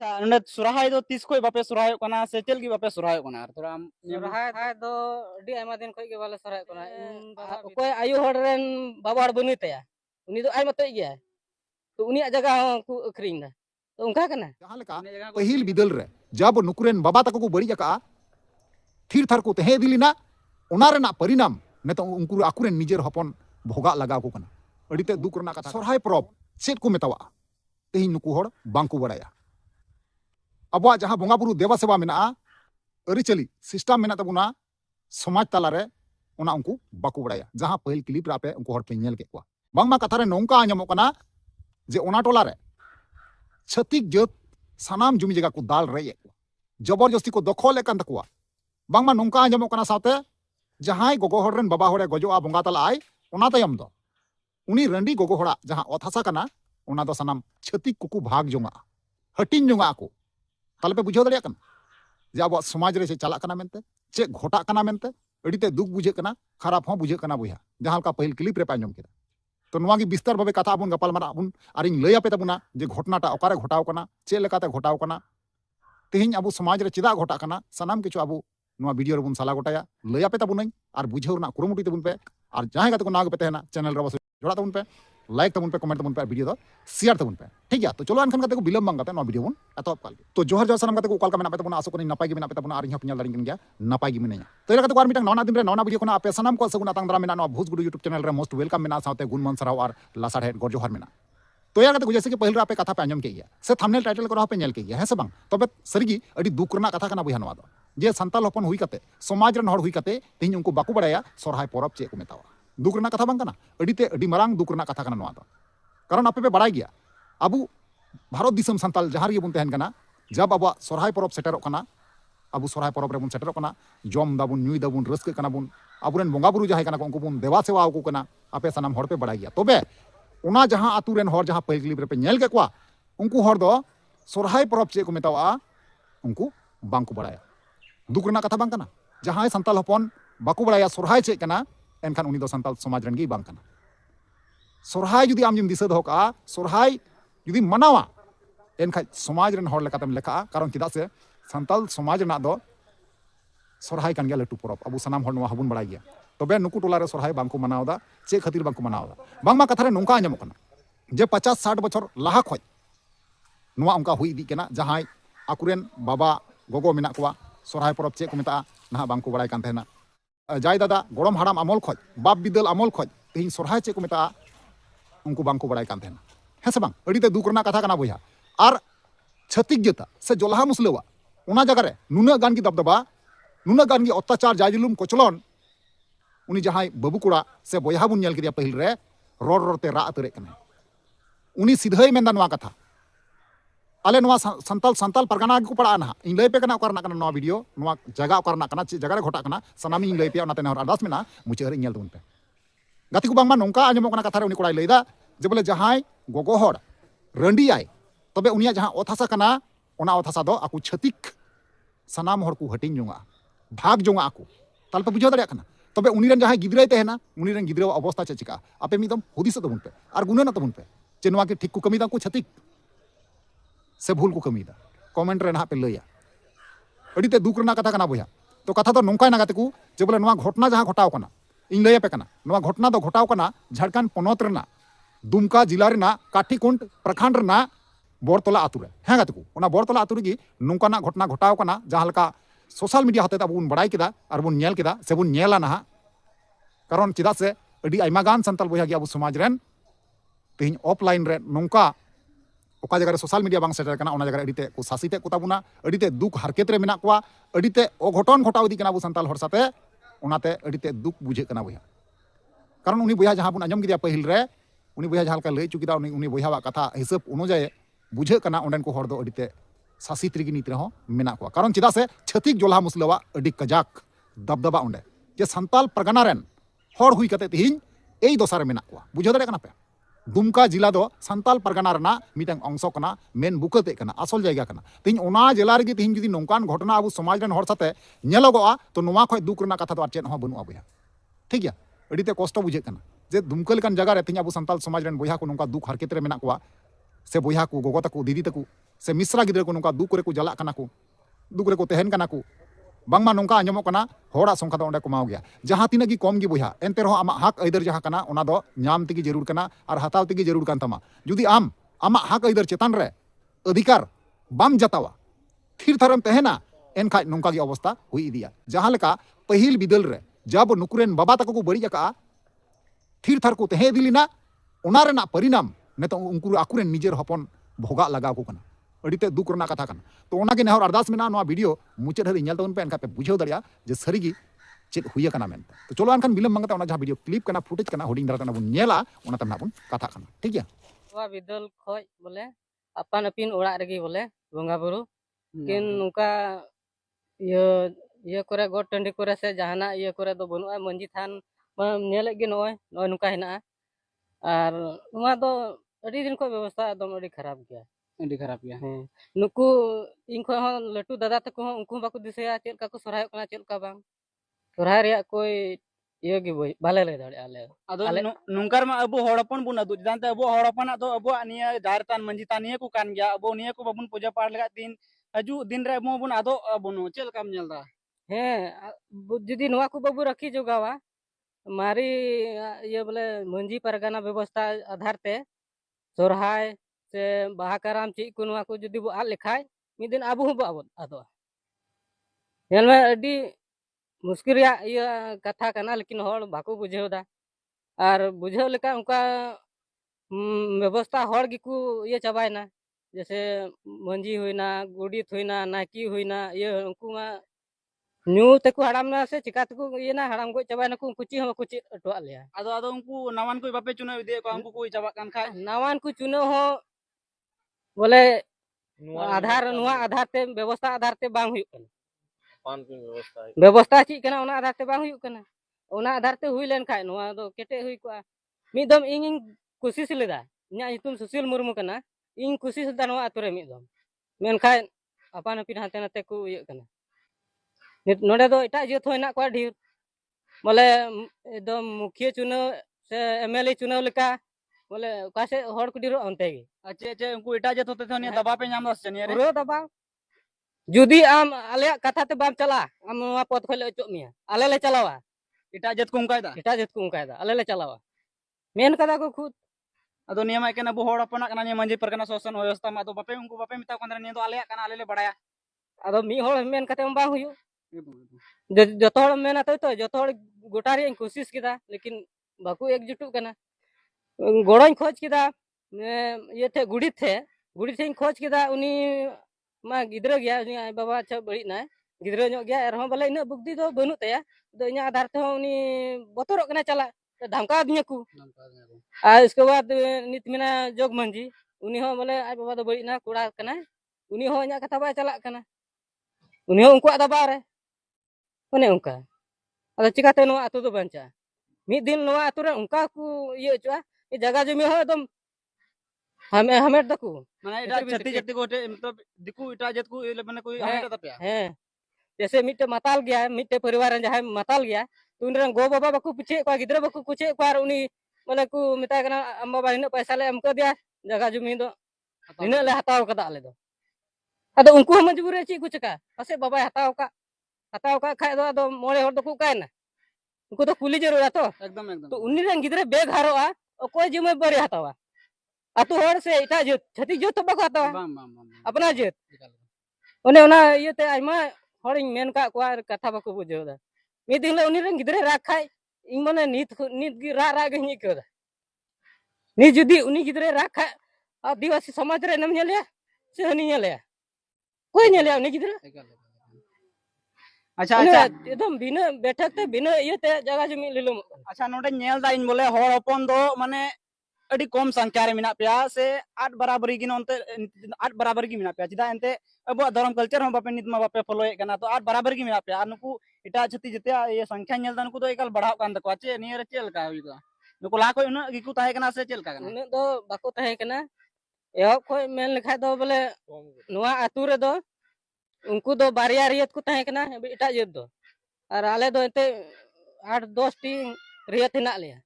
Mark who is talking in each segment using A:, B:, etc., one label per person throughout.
A: ᱱᱚᱰᱮ ᱥᱚᱨᱦᱟᱭ ᱫᱚ ᱛᱤᱥ ᱠᱷᱚᱡ ᱵᱟᱯᱮ ᱥᱚᱨᱦᱟᱭᱚᱜ ᱠᱟᱱᱟ ᱥᱮ ᱪᱮᱫ ᱞᱟᱹᱜᱤᱫ ᱵᱟᱯᱮ ᱥᱚᱨᱦᱟᱭᱚᱜ ᱠᱟᱱᱟ ᱟᱨ ᱛᱷᱚᱲᱟ
B: ᱥᱚᱨᱦᱟᱭ ᱫᱚ ᱟᱹᱰᱤ ᱟᱭᱢᱟ ᱫᱤᱱ ᱠᱷᱚᱡ ᱜᱮ ᱵᱟᱞᱮ ᱥᱚᱨᱦᱟᱭᱚᱜ ᱠᱟᱱᱟ ᱚᱠᱚᱭ ᱟᱭᱳ ᱦᱚᱲ ᱨᱮᱱ ᱵᱟᱵᱟ ᱦᱚᱲ ᱵᱟᱹᱱᱩᱭ ᱛᱟᱭᱟ ᱩᱱᱤ ᱫᱚ ᱟᱡ ᱢᱚᱛᱚᱡ ᱜᱮᱭᱟᱭ ᱛᱚ ᱩᱱᱤᱭᱟᱜ ᱡᱟᱭᱜᱟ ᱦᱚᱸ ᱠᱚ ᱟᱹᱠᱷᱨᱤᱧ ᱫᱟ ᱛᱚ ᱚᱱᱠᱟ ᱠᱟᱱᱟ
C: जहाँ लेका पहिल बिदल रे जब नुकुरेन बाबा तक को बड़ी जका थीर थार को तहे दिलिना ओना रेना परिणाम नेतो उनको आकुरेन निजेर हपन भोगा लगा को कना अडिते दुख रना कथा सरहाय परब चेत को मेतावा तेहिन नुकु हड़ बांको बड़ाया अबवा जहाँ बोंगा बुरु देवा सेवा मेना अरिचली सिस्टम मेना तबुना समाज तालारे ओना उनको बाको बड़ाया जहाँ पहिल क्लिप रापे उनको हड़ पे नेल के को बांगमा कथा रे नोंका आंजमो कना जे ओना टोला रे छतिक जत सानाम जुमी जगह को दाल रही जबरदस्ती को दखल एकान तकुआ बांगमा नोंका आंजमो कना साथे जहां गोगो हड़ रेन बाबा हड़े गजोआ बोंगा तला आय ओना तयम दो उनी रंडी गोगो हड़ा जहां अथासा कना ओना दो सानाम छतिक कुकु भाग जोंगा हटिन जोंगा को ताले पे बुझाव दड़िया कना जे अब समाज रे चला कना मेनते चे घोटा कना मेनते अडिते दुख बुझे कना खराब हो बुझे कना बुया जहां का पहिल क्लिप रे पांजम केदा तो नवा की बिस्तार भावे कथा बन गपाल मारा बन आरिन लय आपे तबुना जे घटनाटा ओकारे घटाव कना चे लेकाते घटाव कना तेहिन अबु समाज रे चिदा घटा कना सनाम किछु अबु नवा वीडियो रे बन साला गोटाया लय आपे तबुनई आर बुझाव ना कुरुमुटी तबुन पे आर जहां गाते को नाग पे तेना चैनल रे बस जोड़ा तबुन पे लाइक तबुन पे कमेंट तबुन पे वीडियो दो शेयर तबुन पे ठीक है तो चलो अनखन काते को बिलम बांग गाते नवा वीडियो बन एतोप काल तो जोहर जोहर सनाम गाते को काल का मेना पे तबुन आसो कोनी नपाई गे मेना पे तबुन आर इहा पिनल दारिन गन गया नपाई गे मेनया तो एला काते को आर मिटang नवा दिन रे नवा वीडियो कोना आपे सनाम को सगुना तांग दरा मेना नवा भोज गुडू यूट्यूब चैनल रे मोस्ट वेलकम मेना साथे गुणमन सराव आर लासाड़ हेड गोर जोहर मेना तो यार कहते जैसे कि पहले आपे कथा पे आंजम के गया से थंबनेल टाइटल को पे नेल के गया है से बांग तबे सरीगी अडी दुख रना कथा कना बुया नवा दो जे संताल हपन हुई कते समाज रन हड़ हुई कते तेहिन उनको बाकू बड़ाया सरहाय परब चे को मेतावा दुख रना कथा बांग कना अडीते अडी मरांग दुख रना कथा कना नवा दो कारण आपे पे बड़ाई गया अबु भारत दिसम संताल जहां रे बन तहन कना जब अब सरहाय परब सेटरो कना अबु सरहाय परब रे बन सेटरो कना जम दाबुन न्युई दाबुन रस्क कना बुन अबुरेन बोंगा बुरु जहाय कना उनको बुन देवा सेवा को कना आपे सनाम हड़ पे बड़ाई गया तबे ओना जहां आतु रेन हर जहां पहिल क्लिप रे पे नेल के कोआ उनको हर दो सरहाय परब चे को मेतावा उनको बांको बड़ाया दुख रना कथा बांग कना जहां संताल हपन बाको बड़ाया सरहाय चे कना एनखान उनी दो संताल समाज रन गे बांग कना सरहाय जुदी आम जिम दिशा दो का सरहाय जुदी मनावा एनखान समाज रन हर लेकातम लेखा कारण चिदा से संताल समाज ना दो सरहाय कान गया लटू परब अबु सनाम हर नवा हबुन बड़ाई गया तबे नुकु टोला रे सरहाय बांको मनावदा चे खातिर बांको मनावदा बांगमा कथा रे नोंका आंजमो कना जे 50-60 बछर लाहा खoj नवा उनका हुई इदी केना जहां आकुरेन बाबा गोगो मेना कोवा सरहाय परब चे को मेता ना बांको बड़ाई कान थेना जाय दादा गोड़म हाड़ाम अमल खoj बाप बिदल अमल खoj तेहिन सरहाय चे को मेता उनको बांको बड़ाई कान थेना है से बांग अडीते दुख रना कथा कना बुया आर छतिक जता से जोलहा मुसलेवा ओना जगह रे नुना गान की दबदबा नुना गान की अत्याचार जायजुलुम कोचलन उनी जहां बाबू कोड़ा से बयहा बुन नेल केदिया पहिल रे रोर रोरते रा अतरे कने उनी सीधे मेंदा नवा कथा आले नवा संताल परगना को पड़ा ना इन लय पे कना करना कना नवा वीडियो नवा जगह करना कना जगह रे घटा कना सनामी इन लय पे ओनाते नहर अरदास मेना मुचे रे नेल तुन पे गाती को बांगमा नोंका आंजमो कना कथा रे उनी कोड़ाई लैदा जे बोले जहां गोगो हड़ रंडी आय तबे उनिया जहां अथासा कना ओना अथासा दो आकु छतिक सनाम हड़ को हटिन जोंगा भाग जोंगा आकु ताल पे बुझाव दड़िया कना तबे उनी रन जहां गिदरे तेहना उनी रन गिदरे अवस्था चे चिका आपे मिदम हुदिस तबुन पे आर गुना तबुन पे चे नवा के ठीक को कमी दा को छतिक से भूल को कमी दा कमेंट रे ना पे लैया अडीते दुख रना कथा कना बुया तो कथा तो नोंका ना गाते को जे बोले नवा घटना जहां घटाव कना इन लय पे कना नवा घटना दो घटाव कना झारखंड पनोत रना दुमका जिला रेना काठीकुंड प्रखंड रेना बोरतला आतु रे हैं गाते को ओना बोरतला आतु रे नोंका ना घटना घटाव कना जहां लका सोशल मीडिया हते बन बड़ाई केदा और बन नेल केदा से बन नेला ना कारण चिदा से अडी आइमा गान संताल बया गया अबु समाज रेन तेहिन ऑफलाइन रे नोंका ओका जगह रे सोशल मीडिया बांग सेटर कना ओना जगह अडीते को सासिते को ताबुना अडीते दुख हरकेत रे मेना कोआ अडीते अघटन घटाव इदी कना अबु संताल हर साथे ओनाते अडीते दुख बुझे कना बया कारण उनी बया जहां बन आंजम गिदिया पहिल रे उनी बया जहां का लय चुकिदा उनी बयावा कथा हिसाब अनुजाय बुझे कना ओंडेन को हर दो अडीते सासित रिगी नीत रहो मेना को कारण चिदा से छतिक जोलहा मुसलवा अडी कजाक दबदबा ओंडे जे संताल परगना रेन हर हुई कते तिहिन एई दोसारे मेना को बुझे दरे कना पे दुमका जिला दो संताल परगना रना मिटंग अंश कना मेन बुकते कना असल जायगा कना तिहिन ओना जिला रे तिहिन जुदी नोंकान घटना अबु समाज रेन हर साथे नेलोगोआ तो नोवा खय दुख रना कथा दो आर चेन हो बनुआ बया ठीक गया अडीते कष्ट बुझे कना जे दुमकल कान जगह रे तिहिन अबु संताल समाज रेन बया को नोंका दुख हरकेत रे मेना को से बोया को गोगो तको दीदी तको से मिश्रा गिद्रा को नोका दुख को जलाक कना को दुख को तहन कना को बांगमा नोका आंजमो कना होड़ा संख्या दो कमाओ गया जहां तीना की कम गी बोया एनते रहो आमा हक अइदर जहां कना ओना दो नाम तिगी जरूर कना और हताव तिगी जरूर कान तमा जुदी आम आमा हक अइदर चेतान रे अधिकार बाम जतावा थिर थरम तहना एनखा नोका की अवस्था हुई इदिया जहां लेका पहिल बिदल रे जब नुकुरेन बाबा तको को बड़ी जका थिर थर को तहे दिलिना ओना रेना परिणाम नेतो उनको आकुरेन निजेर हपन भोगा लगाव को कना अड़ीते दुख रना कथा कना तो ओना के नेहर अरदास मेना नोआ वीडियो मुचाद हरी नेल तबन पे एनका पे बुझाव दरिया जे सरीगी चेक हुई कना मेनते तो चलो अनखान बिलम मंगता ओना जहां वीडियो क्लिप कना फुटेज कना होडिंग दरा बुन नेला ओना तमना बुन कथा कना ठीक गया
B: वा बिदल खोज बोले अपन अपिन ओड़ा रेगी बोले बोंगा बुरु किन नुका ये करे गोट टंडी करे से जहाना ये करे दो बनुआ मंजी थान नेले गे नोय नोय नुका हेना और नुआ दो अड़ी दिन को व्यवस्था एकदम अड़ी खराब गया नुकु इन खो लटू दादा तक उनको बाको दिसया चेल का को सोराय कना चेल का बांग सोराय रिया कोई ये गे बाले ले दाड़े आले
A: नुंकर मा अबो हड़पन बुन अदु जानते अबो हड़पन तो अबो निया दारतान मंजितान निया को कान गया अबो निया को बाबुन पूजा पाठ लगा दिन हजू दिन रे मो बुन आदो अबुनो चेल काम नेलदा
B: हे जुदी नुआ को बाबू रखी जोगावा मारी ये बोले मंजी परगना व्यवस्था आधार ते सोरहाय से बाहा कराम ची को नुआ को जुदी बो आल लेखाय मी दिन आबो बो आदो नेल में अडी मुश्किल या कथा कना लेकिन हर बाको बुझेवदा और बुझेव लेका उनका व्यवस्था हर गिकु ये चबायना जैसे मंजी हुईना गुडित हुईना नाकी हुईना ये उनको मा न्यू तको हड़ाम ना से चिका तको ये ना हड़ाम को चबायना को कुची हम कुची अटवा लिया
A: आदो आदो उनको नवान कोई बापे चुनाव दे को हमको कोई चबा कान खाय
B: नवान को चुनाव हो बोले आधार नुआ आधार ते व्यवस्था आधार ते बांग हुई व्यवस्था ची कना ओना आधार ते बांग हुई कना ओना आधार ते हुई लेन खाय नुआ दो केटे हुई को मिदम इन कोशिश लेदा न्या इतुम सुशील मुर्मू कना इन कोशिश दा नुआ आतुरे मिदम मेन खाय अपन पिन हाते नाते को ये कना नोडे दो एटा जत होइना को ढेर बोले एकदम मुखिया चुनाव से एमएलए चुनाव लेका बोले कासे हर को दिरो अंते गे
A: अच्छे अच्छे उनको एटा जत होते थे दबा पे नाम दस जनिया रे
B: रो दबा जुदी आम आले कथा ते बाम चला आम नुआ पद खोले अचो मिया आले ले चलावा
A: एटा जत को उनकायदा
B: आले ले चलावा मेन कदा को खुद
A: अदो नियम के ना बो हड़ अपना कना मंजी परगना शासन व्यवस्था मा तो बापे उनको बापे मिता कंदरा ने तो आले कना आले ले बड़ाया
B: अदो मी हड़ मेन कते बा हुयो जतो हड़ मेना तो जतो हड़ गोटा रे कोशिश किदा लेकिन बाकू एकजुटू कना गोड़ों खोज किदा ये थे गुड़ी थे खोज किदा उनी मा गिद्रा गया उनी आई बाबा अच्छा बड़ी ना गिद्रा नो गया रहो बोले इन बुद्धि दो बनु तया तो इन आधार ते उनी बतरो कना चला धमका दिया को आ इसके बाद नित मिना जोग मंजी उनी हो बोले आई बाबा दो बड़ी ना कुड़ा कना उनी हो इन कथा बा चला कना उनी हो उनको दबा रे ओने उनका अदा चिकाते नो आतु दो बंचा मी दिन नो आतु रे उनका को ये चुआ ये जगह जमी हो एकदम हमें दकू
A: माने एटा छत्ती छत्ती को मतलब दिकू एटा जत को माने कोई हमें तपया
B: है जैसे मिटे माताल गया है मिटे परिवार जहां माताल गया तो उन गो बाबा बाकू पूछे को गिद्रा बाकू पूछे को और उनी माने को मिता कना अम बाबा इन पैसा ले हमको दिया जगह जमी दो इन ले हताव कदा आले दो अदो उनको मजबूरी ची कुछ का पसे बाबा हताव का खाय दो अदो मोळे हर दो को कायना उनको तो कुली जरूर तो
A: एकदम
B: तो उन्नी रंग गिद्रा बेग हारोआ कोई जिम्मेदारी हतावा आतु हर से इटा जत छती जत बको हतावा अपना जत ओने ओना इते आइमा हरिन मेन का को कथा बको बुझेदा मी दिन उन्नी रंग गिद्रा राखाय इन माने नित गी रा गे निकोदा नि जुदी उन्नी गिद्रा राखाय आदिवासी समाज रे नम नेले से हनी नेले कोई नेले उन्नी गिद्रा
A: अच्छा अच्छा
B: एकदम बिना बैठक ते बिना ये ते जगह जमी लिलो
A: अच्छा नोडे नेल दा इन बोले हड़ अपन दो माने अड़ी कम संख्या रे मिना पिया से आठ बराबरी गिन ओनते आठ बराबर गी मिना पिया चिदा एनते अब धर्म कल्चर हम बापे नित मा बापे फॉलो ए कना तो आठ बराबर गी मिना पिया नुकु इटा छती जते ये संख्या नेल दा नुकु तो एकाल बढ़ाव कान तको चे नियर चेल का हुई नुकु ला कोई उना गिकु ताहे कना से चेल का कना
B: उन दो बाको ताहे कना एहो कोई मेन लिखा दो बोले नुआ आतु रे दो उनको दो बारिया रियत को ताहे कना इटा जत दो और आले दो एते 8-10 टी रियत हिना लिया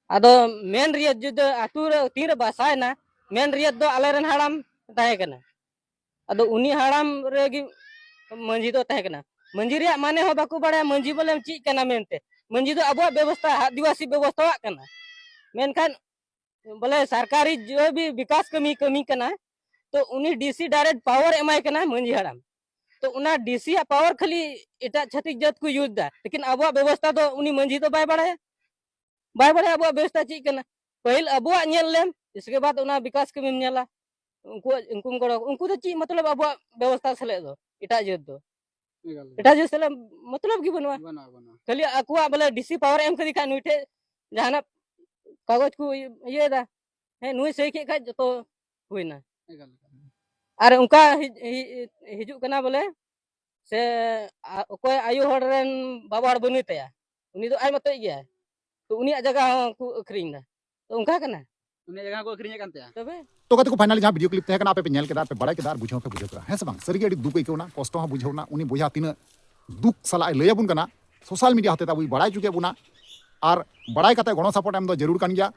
B: आदो मेन रियत जुद आतु रे तीन बासाय ना मेन रियत दो आलेरन हाड़ाम ताहे कना अदो उनी हाड़ाम रेगी मंजी दो ताहे कना मंजी रिया माने हो बाकू बड़ा मंजी बोले ची कना मेनते मंजी दो अबो व्यवस्था आदिवासी व्यवस्था कना मेनखान बोले सरकारी जो भी विकास कमी कमी कना तो उनी डीसी डायरेक्ट पावर एमाय कना मंजी हाड़ाम तो उना डीसी पावर खाली एटा छतिक जात को यूज दा लेकिन अब व्यवस्था तो उनी मंजी तो बाय बड़ा अब व्यवस्था ची कना पहिल अब नेल लेम इसके बाद उना विकास कमी नेला उनको गड़ो उनको तो ची मतलब अब व्यवस्था सले दो एटा जात दो एटा जात सले मतलब की बनवा खाली अकुआ बोले डीसी पावर एम कदी का नुइठे जहाना कागज को ये दा है नुई सही के खा जतो हुइना और उनका हिजू कना बोले से कोई आयु हड़ रेन बाबा हड़ बनुई तया उनी तो आय मत गया तो उनी जगह को अखरिंग दा तो उनका कना
A: उनी जगह को अखरिंग कान तया
B: तबे
C: तो कते को फाइनली जहां वीडियो क्लिप तहे कना पे नेल केदा पे बड़ा केदा बुझाव पे बुझाव है से बांग सरी अड़ी दुख इकौना कष्ट हा बुझावना उनी बोया तीना दुख सला लय अबुन कना सोशल मीडिया होते अबू बड़ा चुके बुना और बड़ा कते गणो सपोर्ट एम दो जरूर कान गया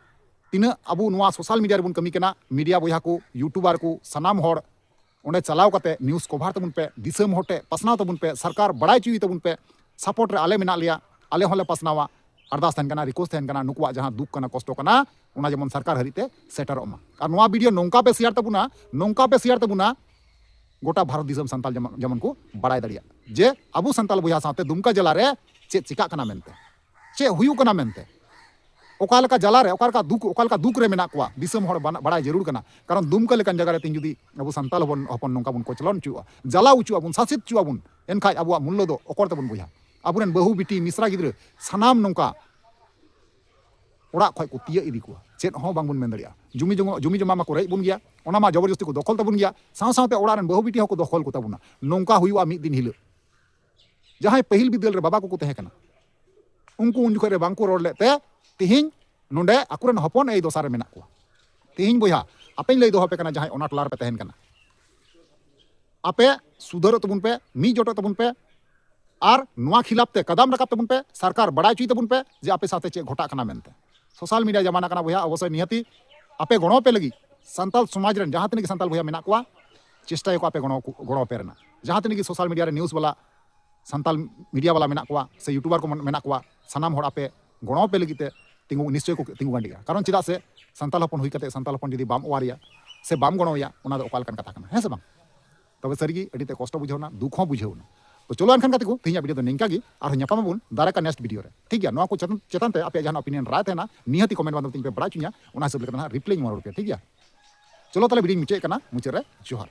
C: तीना अबू नुआ सोशल मीडिया रे बुन कमी कना मीडिया बोया को यूट्यूबर को सनाम हड़ ओंडे चलाव कते न्यूज़ कवर तबुन पे दिसम होटे पसनाव तबुन पे सरकार बड़ा चुई तबुन पे सपोर्ट रे आले मेना लिया आले होले पसनावा अरदास तहन कना रिक्वेस्ट तहन कना नुकुआ जहां दुख कना कष्ट कना उना जेमन सरकार हरिते सेटरओ मा और नुआ वीडियो नोंका पे शेयर तबुना गोटा भारत दिसम संताल जेमन को बड़ाय दड़िया जे अबू संताल बुया साथे दुमका जिला रे चे चिका कना मेनते चे हुयु कना मेनते ओकालका जला रे ओकालका दुख रे मेना कुआ दिसम हड़ बड़ाय जरूर कना कारण दुमका लेकन जगह रे तीन जुदी अबू संताल हपन नोंका बुन कोचलन चुआ जला उचु अबुन शासित चुआ बुन एनखाय अबुआ मूल्य दो ओकर तबुन बुया अबुरेन बहु बिटी मिश्रा गिद्र सानाम नोंका ओड़ा खय को तिया इदी कुआ चेत हो बांग बुन मेन दड़िया जुमी जमा मा को rej बुन गया ओना मा जबरदस्ती को दखल तबुन गया साव सावते ओड़ा रेन बहु बिटी हो को दखल को तबुना नोंका हुयुआ मिद दिन हिलो जहां पहिल बिदल रे बाबा को तहे कना उनको उन जखरे बांग को रोड लेते तिहिं नोंडे अकुरेन हपन ए दोसार मेना को तिहिं बोया आपे लई दो पे कना जहां ओना टलार पे तहन कना आपे सुधर तबुन पे मी जोटो तबुन पे और नुआ खिलाफ ते कदम रकाब तबुन पे सरकार बड़ा चुई तबुन पे जे आपे साथे चे घोटा कना मेनते सोशल मीडिया जमाना कना बोया अवश्य निहती आपे गणो पे लगी संताल समाज रेन जहां तने संताल बोया मेना को चेष्टा को आपे गणो पे रेना जहां तने सोशल मीडिया रे न्यूज़ वाला संताल मीडिया वाला मेना को से यूट्यूबर को मेना को सनाम हड़ आपे गणो पे लगी तिंगु निश्चय को तिंगु गांडिया कारण चिदा से संताल हपन हुई कते संताल हपन जदी बाम ओवारिया से बाम गणोया ओना दो ओकाल कन कथा कना है से बांग तबे सरीगी अडीते कष्ट बुझावना दुख हो बुझावना तो चलो एनखान कते को तेहिया वीडियो तो निंका गी और ᱧᱟᱯᱟᱢᱟᱵᱚᱱ दारा का नेक्स्ट वीडियो रे ठीक गया नोआ को चेतन ते आपे जहां ओपिनियन राय थे ना निहती कमेंट माध्यम पे बड़ा चुनिया ओना सब लेकर ना रिप्लाई मोर पे ठीक गया चलो ताले वीडियो मुचे कना मुचे रे जोहार।